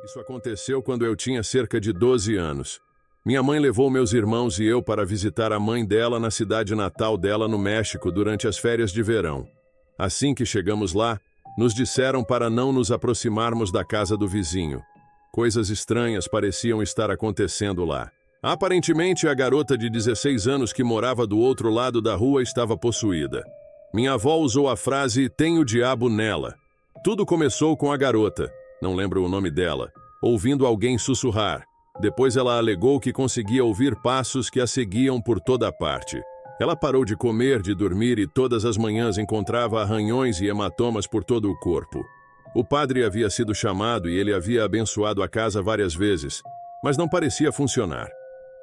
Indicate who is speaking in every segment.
Speaker 1: Isso aconteceu quando eu tinha cerca de 12 anos. Minha mãe levou meus irmãos e eu para visitar a mãe dela na cidade natal dela no México durante as férias de verão. Assim que chegamos lá, nos disseram para não nos aproximarmos da casa do vizinho. Coisas estranhas pareciam estar acontecendo lá. Aparentemente, a garota de 16 anos que morava do outro lado da rua estava possuída. Minha avó usou a frase "tem o diabo nela". Tudo começou com a garota, não lembro o nome dela, ouvindo alguém sussurrar. Depois ela alegou que conseguia ouvir passos que a seguiam por toda parte. Ela parou de comer, de dormir e todas as manhãs encontrava arranhões e hematomas por todo o corpo. O padre havia sido chamado e ele havia abençoado a casa várias vezes, mas não parecia funcionar.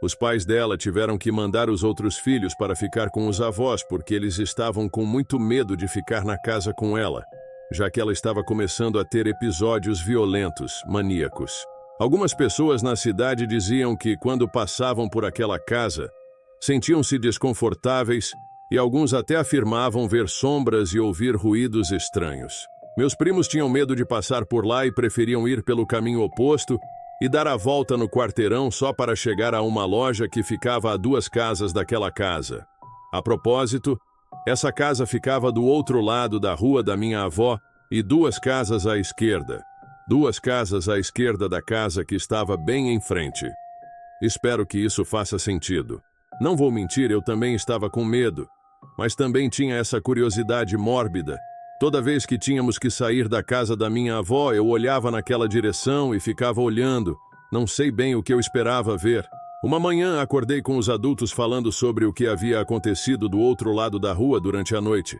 Speaker 1: Os pais dela tiveram que mandar os outros filhos para ficar com os avós porque eles estavam com muito medo de ficar na casa com ela, já que ela estava começando a ter episódios violentos, maníacos. Algumas pessoas na cidade diziam que, quando passavam por aquela casa, sentiam-se desconfortáveis e alguns até afirmavam ver sombras e ouvir ruídos estranhos. Meus primos tinham medo de passar por lá e preferiam ir pelo caminho oposto e dar a volta no quarteirão só para chegar a uma loja que ficava a 2 casas daquela casa. A propósito, essa casa ficava do outro lado da rua da minha avó e 2 casas à esquerda. 2 casas à esquerda da casa que estava bem em frente. Espero que isso faça sentido. Não vou mentir, eu também estava com medo, mas também tinha essa curiosidade mórbida. Toda vez que tínhamos que sair da casa da minha avó, eu olhava naquela direção e ficava olhando. Não sei bem o que eu esperava ver. Uma manhã acordei com os adultos falando sobre o que havia acontecido do outro lado da rua durante a noite.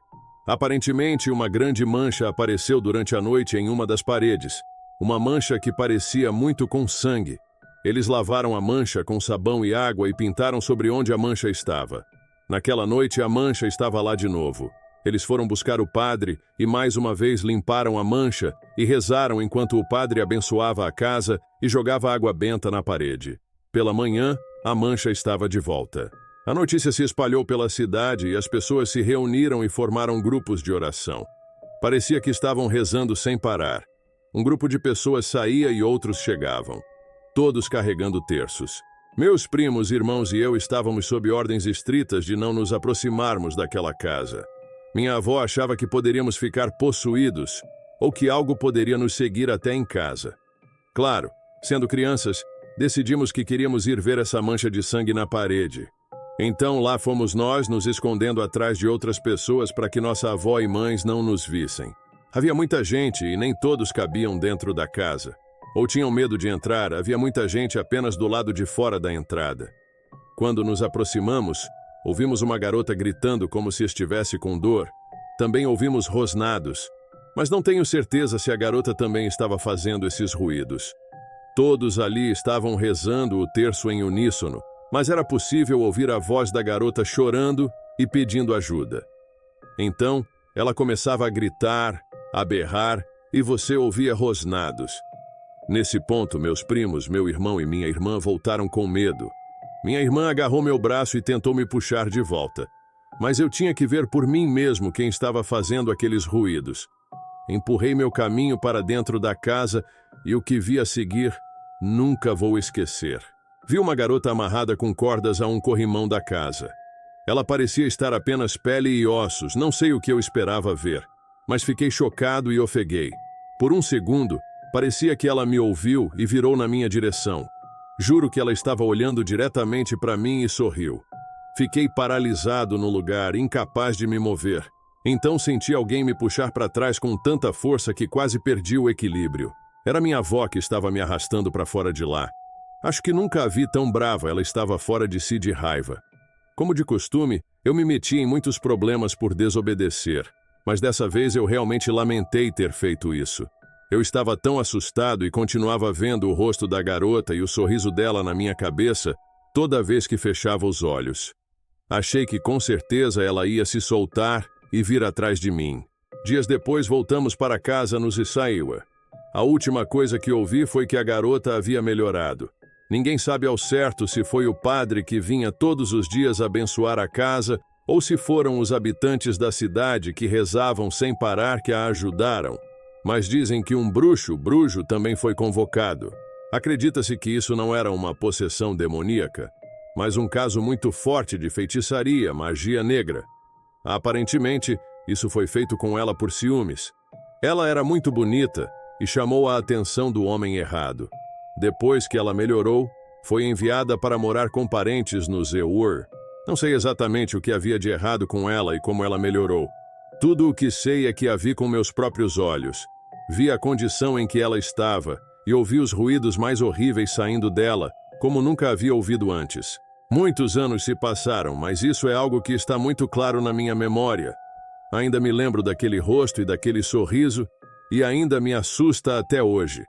Speaker 1: Aparentemente, uma grande mancha apareceu durante a noite em uma das paredes. Uma mancha que parecia muito com sangue. Eles lavaram a mancha com sabão e água e pintaram sobre onde a mancha estava. Naquela noite, a mancha estava lá de novo. Eles foram buscar o padre e mais uma vez limparam a mancha e rezaram enquanto o padre abençoava a casa e jogava água benta na parede. Pela manhã, a mancha estava de volta. A notícia se espalhou pela cidade e as pessoas se reuniram e formaram grupos de oração. Parecia que estavam rezando sem parar. Um grupo de pessoas saía e outros chegavam, todos carregando terços. Meus primos, irmãos e eu estávamos sob ordens estritas de não nos aproximarmos daquela casa. Minha avó achava que poderíamos ficar possuídos ou que algo poderia nos seguir até em casa. Claro, sendo crianças, decidimos que queríamos ir ver essa mancha de sangue na parede. Então lá fomos nós nos escondendo atrás de outras pessoas para que nossa avó e mães não nos vissem. Havia muita gente e nem todos cabiam dentro da casa. Ou tinham medo de entrar, havia muita gente apenas do lado de fora da entrada. Quando nos aproximamos, ouvimos uma garota gritando como se estivesse com dor. Também ouvimos rosnados, mas não tenho certeza se a garota também estava fazendo esses ruídos. Todos ali estavam rezando o terço em uníssono, mas era possível ouvir a voz da garota chorando e pedindo ajuda. Então, ela começava a gritar, a berrar, e você ouvia rosnados. Nesse ponto, meus primos, meu irmão e minha irmã voltaram com medo. Minha irmã agarrou meu braço e tentou me puxar de volta. Mas eu tinha que ver por mim mesmo quem estava fazendo aqueles ruídos. Empurrei meu caminho para dentro da casa e o que vi a seguir, nunca vou esquecer. Vi uma garota amarrada com cordas a um corrimão da casa. Ela parecia estar apenas pele e ossos, não sei o que eu esperava ver. Mas fiquei chocado e ofeguei. Por um segundo, parecia que ela me ouviu e virou na minha direção. Juro que ela estava olhando diretamente para mim e sorriu. Fiquei paralisado no lugar, incapaz de me mover. Então senti alguém me puxar para trás com tanta força que quase perdi o equilíbrio. Era minha avó que estava me arrastando para fora de lá. Acho que nunca a vi tão brava, ela estava fora de si de raiva. Como de costume, eu me meti em muitos problemas por desobedecer. Mas dessa vez eu realmente lamentei ter feito isso. Eu estava tão assustado e continuava vendo o rosto da garota e o sorriso dela na minha cabeça toda vez que fechava os olhos. Achei que com certeza ela ia se soltar e vir atrás de mim. Dias depois voltamos para casa nos Issaiwa. A última coisa que ouvi foi que a garota havia melhorado. Ninguém sabe ao certo se foi o padre que vinha todos os dias abençoar a casa ou se foram os habitantes da cidade que rezavam sem parar que a ajudaram. Mas dizem que um bruxo também foi convocado. Acredita-se que isso não era uma possessão demoníaca, mas um caso muito forte de feitiçaria, magia negra. Aparentemente, isso foi feito com ela por ciúmes. Ela era muito bonita e chamou a atenção do homem errado. Depois que ela melhorou, foi enviada para morar com parentes no Zeur. Não sei exatamente o que havia de errado com ela e como ela melhorou. Tudo o que sei é que a vi com meus próprios olhos. Vi a condição em que ela estava e ouvi os ruídos mais horríveis saindo dela, como nunca havia ouvido antes. Muitos anos se passaram, mas isso é algo que está muito claro na minha memória. Ainda me lembro daquele rosto e daquele sorriso, e ainda me assusta até hoje.